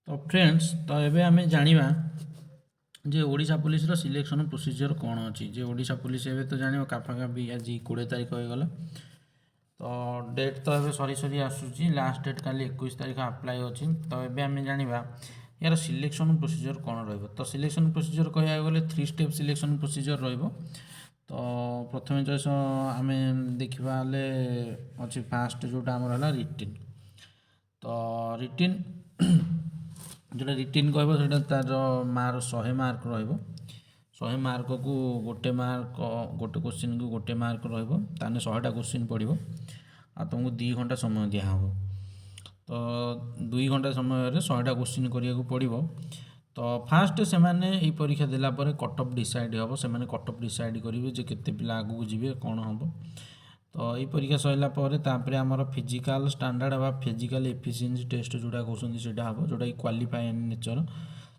तो फ्रेंड्स तो एबे आमे जानिबा जे ओडिशा पुलिस रो सिलेक्शन प्रोसीजर कौन अछि जे ओडिशा पुलिस एबे तो जानिबो काफाकाफी आज 20 तारिख हो गला। तो डेट तो एबे सरी सरी आसुची लास्ट डेट काली 21 तारिख अप्लाई अछि। तो एबे आमे जानिबा यार सिलेक्शन प्रोसीजर कौन रहइबो। तो सिलेक्शन प्रोसीजर कहया गले 3 स्टेप सिलेक्शन प्रोसीजर रहइबो। तो प्रथमे चॉइस आमे देखिबा ले अछि फास्ट जोटा हमर हला रिटिन। तो रिटिन जोटा रिटिन कहबो सेटा तार मार्क 100 मार्क रहइबो। 100 मार्क को गोटे मार्क गोटे क्वेश्चन को गोटे मार्क रहइबो ताने 100टा क्वेश्चन पड़िबो आ तुमको 2 घंटा समय दिया हबो। तो 2 घंटा समय रे 100टा क्वेश्चन करिया को पड़िबो। तो फास्ट से माने ई परीक्षा देला परे कट ऑफ डिसाइड हबो। से माने कट ऑफ डिसाइड करिवे जे केते पिला आगु जिवे कोन हबो। तो ये परीक्षा सरला पर आमर फिजिकल स्टैंडर्ड बा फिजिकल एफिशिएंसी टेस्ट जोड़ा कहते हैं हम जोटा क्वालिफाई इन नेचर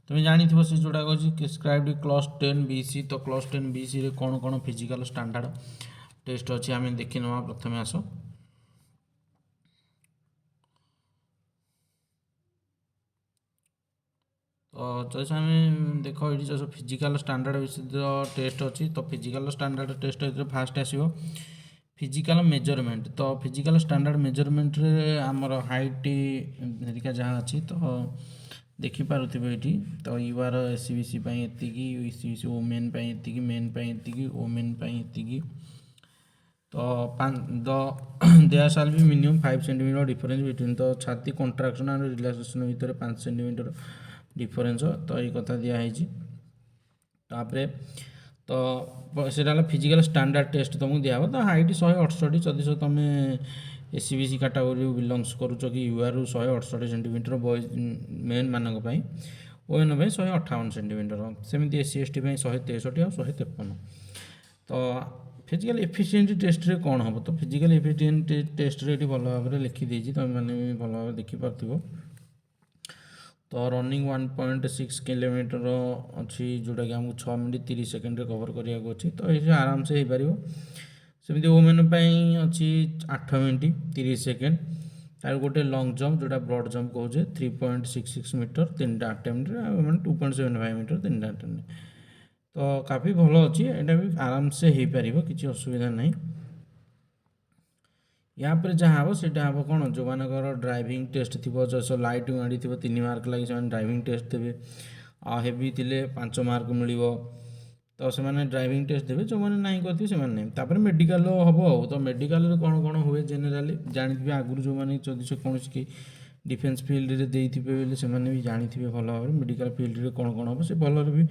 तुम जानी से जोड़ा कह प्रिस्क्राइब्ड क्लास 10 बीसी। तो क्लास 10 बीसी रे कौन कौन फिजिकल स्टैंडर्ड टेस्ट अच्छी आम देखी ना प्रथम आस। तो चॉइस आम देख ये फिजिकल स्टैंडर्ड विषय टेस्ट अच्छी। तो फिजिकल स्टैंडर्ड टेस्ट फास्ट आसो फिजिकल मेजरमेंट। तो फिजिकल स्टैंडर्ड मेजरमेंट रे आमर हाइट हेरिका जहाँ अच्छी तो देखिपे ये। तो यूआर एससीबीसी एतिकी एससीबीसी वोमेन एतिकी मेन एतिकी वोमेन एतिकी। तो there shall be minimum 5 centimetre difference between तो छाती कंट्राक्शन एंड रिलैक्सेशन भितर 5 सेंटीमीटर डिफरेंस। तो ये कथा दिखाई तापर तो सेटा फिजिकल स्टैंडर्ड टेस्ट तुमको दिया तो हाइट 168 जदि तुम एससीबीसी कैटेगरी बिलंग्स करुच कि यूआर 168 सेंटीमीटर बॉयज मेन मानक ओएन 158 सेंटीमीटर सेमती एससी एसटी 163 और 153। तो फिजिकल एफिशिएंसी टेस्ट रे कौन हम। तो फिजिकल एफिशिएंसी टेस्ट रे भल भाव लिखिदी तुम मैंने भी भल भाव देखिपार। तो रनिंग 1.6 किलोमीटर अच्छी जोटा कि आमको 6 मिनट 30 सेकेंड कवर करने को अच्छी। तो ये आराम से हो पार सेमती वोमेन अच्छी 8 मिनट 30 सेकेंड। तार गोटे लंग जंप जोटा ब्रॉड जंप कहे 3.66 मीटर 3टा अटेम्प्ट मैंने 2.75 मीटर 3टा अटेम्प्ट। तो काफ़ी भल अच्छी यहाँ भी आराम से हो पार किसी असुविधा नहीं। या पर जहाँ हम से हम कौन जो मानकर ड्राइविंग टेस्ट थी जैसे लाइट गाड़ी थी 3 मार्क लगे से ड्राइविंग टेस्ट देवे आ हेवी थे 5 मार्क मिल। तो से ड्राइविंग टेस्ट देवे जो मैंने ना करते से मेडिकल हम आ। तो मेडिकल कौन कौन हुए जेनेराली जानी आगुरी जो मैंने जदि कौन कि डिफेन्स फिल्ड रे देते से भी जानी भल भाव मेडिकल फिल्ड रे कौन कौन हम से भल भी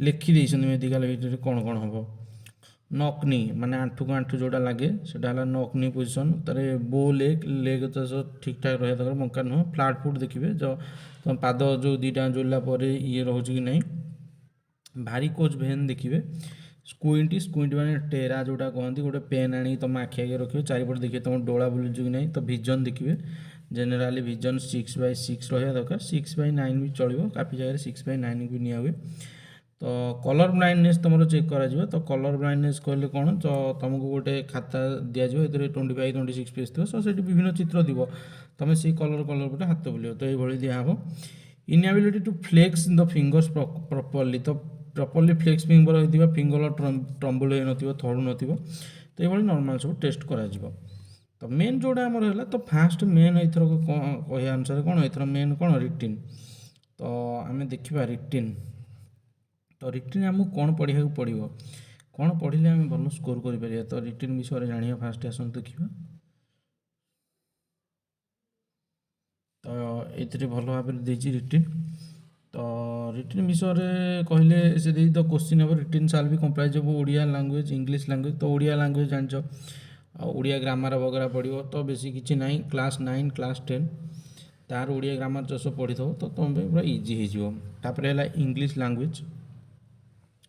लिखिदे मेडिकल फिल्ड कौन कौन हम। नकनी माने आंठू को आंठू जोड़ा लगे सेटा नकनी पोजिशन तारे बो लेग लेग तो ठीक ठाक रहा दरकार बंका नुह फ्लाट फुट देखिए जो तुम पाद जो दीटा जोड़ला ये रोच कि नहीं। भारी कोच भेन देखिए स्क्विंट स्क्विंट माने टेरा जोटा कहती गोटे पेन आनी तुम आखि आगे रखिए चारिपट देखिए तुम डोला बुलूँ कि नहीं। तो विजन देखिए जेनेराली विजन 6/6 रहा दरकार 6/9 भी चलो काफ़ी जगह 6/9 भी निया हुए। तो कलर ब्लाइंडनेस तुम चेक कर। तो कलर ब्लाइंडनेस कहले कौन तो तुमको गोटे खाता दिज्व 25 26 पेज थो सो विभिन्न चित्र थी तुम से कलर कलर पे हाथ बुल। तो ये दिहब inability to flex the fingers properly. तो प्रॉपर्ली फ्लेक्स फिंगर होता फिंगर ट्रम्बल हो थरू न। तो ये नॉर्मल सब टेस्ट करा। तो मेन जोड़ा आमर है तो फास्ट मेन एथर कह अनुसार कौन एथर मेन कौन रिटिन। तो आम देखा रिटिन। तो रिटिन आमको कौन पढ़ा पड़ो कौन पढ़ले आम भल स्कोर कर। तो रिटिन विषय जाना फास्ट आसत देखा। तो ये भल भाव रिटिन। तो रिटिन विषय कहले से तो क्वेश्चन हम रिटिन साल भी comprise of Odia language English language. तो ओडिया लैंग्वेज जान ओडिया ग्रामर वगैरह पढ़ो तो बेसी किसी ना क्लास 9 क्लास 10 तार ओडिया ग्रामर जस पढ़ी थो तो तुम पूरा इजी होपर है। इंग्लिश लैंग्वेज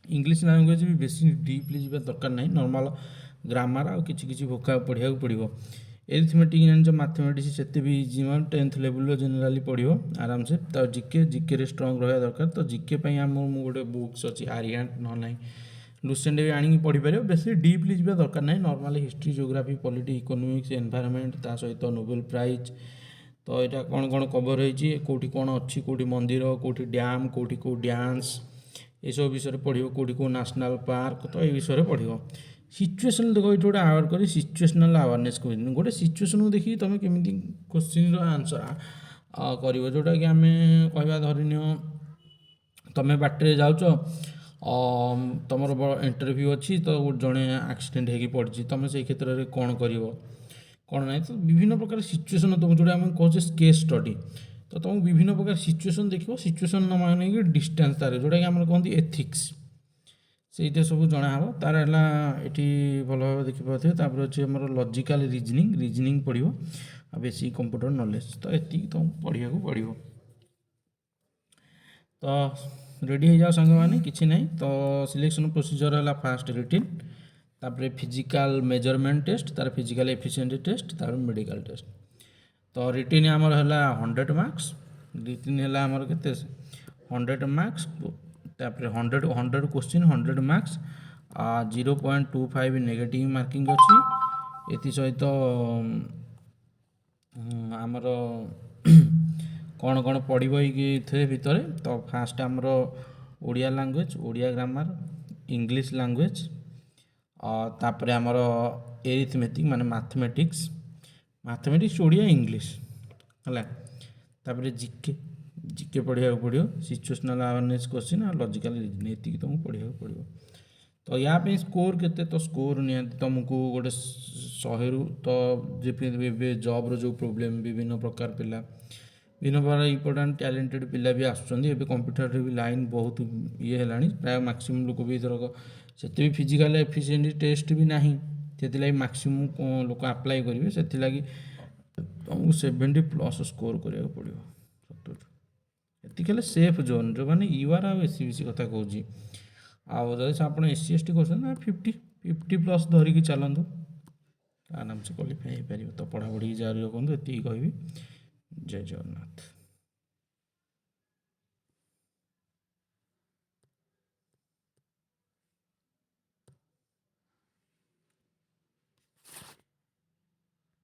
इंग्लिश लैंग्वेज भी बेसी डीपली जावा दरकार नहीं नॉर्मल ग्रामर आ कि भोका पढ़ा पड़ो। एरिथमेटिक जान मैथमेटिक्स से भी इजी 10th लेवल जेनेराली पढ़ो आराम से। तो जीके जीके रे स्ट्रंग रहा दरकार। तो जीके आम गोटे बुक्स अच्छी आरियांट ना लुसेंट भी आनी पढ़ी पार बेसी डीपली जावा दरकार नहीं normal history geography polity economics environment ता सहित नोबेल प्राइज तो यहाँ कौन कवर होती कौटी कौन अच्छी कौटी मंदिर कौटी डैम कौटी कौ डांस ये सब विषय पढ़ो कौटी कौ नेशनल पार्क तो ये विषय पढ़ो सिचुएशन देख ये गोटे आवार्ड कर सिचुएशनल अवेयरनेस गोटे सिचुएशन को देखिए तुम केमी क्वेश्चन आंसर कर जोटा कि आम कह धरनी तुम बाटर जाऊच तुम इंटरव्यू अच्छी तो जड़े एक्सीडेंट होगी पड़ी तुम से क्षेत्र में कौन कर कौन ना तो विभिन्न प्रकार सिचुएशन तुम जोटा आम कहे केस स्टडी तो तुमको विभिन्न प्रकार सिचुएशन देखो सिचुएशन न मान कि डिस्टेंस तार जोटा कि आम कहते एथिक्स से सब जना हे तार ये भल भाव देखिए तापर अच्छे आम लॉजिकल रीजनिंग पढ़ो बेसिक कंप्यूटर नॉलेज तो ये तुम पढ़ा पड़ो तो रेडी हो जाओ सांग मैंने किसी ना तो सिलेक्शन प्रोसीजर है फास्ट रिटिन तापर फिजिकल मेजरमेंट टेस्ट तार फिजिकल एफिशिएंसी टेस्ट तापर मेडिकल टेस्ट तो रिटिन आमर है 100 मार्क्स रिटिन है आमर के 100 मार्क्स तापर 100 क्वेश्चन 100 मार्क्स 0.25 नेगेटिव मार्किंग अच्छी ये सहित आमर कौन कौन पढ़ो ये भितर तो फास्ट आमर Odia language Odia grammar English language तापर आमर एरिथमेटिक माने मैथमेटिक्स ओडिया इंग्लिश है तापर जीके जीके पढ़ा पड़ो सिचुएशनल अवेयरनेस क्वेश्चन और लॉजिकल रीजनिंग ये तुमको पढ़ा पड़ो तो या स्कोर केते तो स्कोर निहाती तुमको गोटे 100 रु तो जे जॉब जो प्रोब्लेम विभिन्न प्रकार पिला विभिन्न प्रकार इंपोर्टाट टैलेंटेड पिला भी आसुँच कंप्यूटर भी लाइन बहुत ये है प्राय मैक्सिमम लोक भी धरक से भी फिजिकल एफिशिएंसी टेस्ट भी ना से मैक्सिमम लोक अप्लाई करेंगे से तुमको 70+ स्कोर करा पड़ो 70 ये सेफ जोन जो मैंने यूआर आ एस सी कथा कहूँ आप SC ST कर 50+ धरिकी चलतु आराम से क्वालिफाई हो पार तो पढ़ापढ़ी जारी रखु ये कहि जय जगन्नाथ।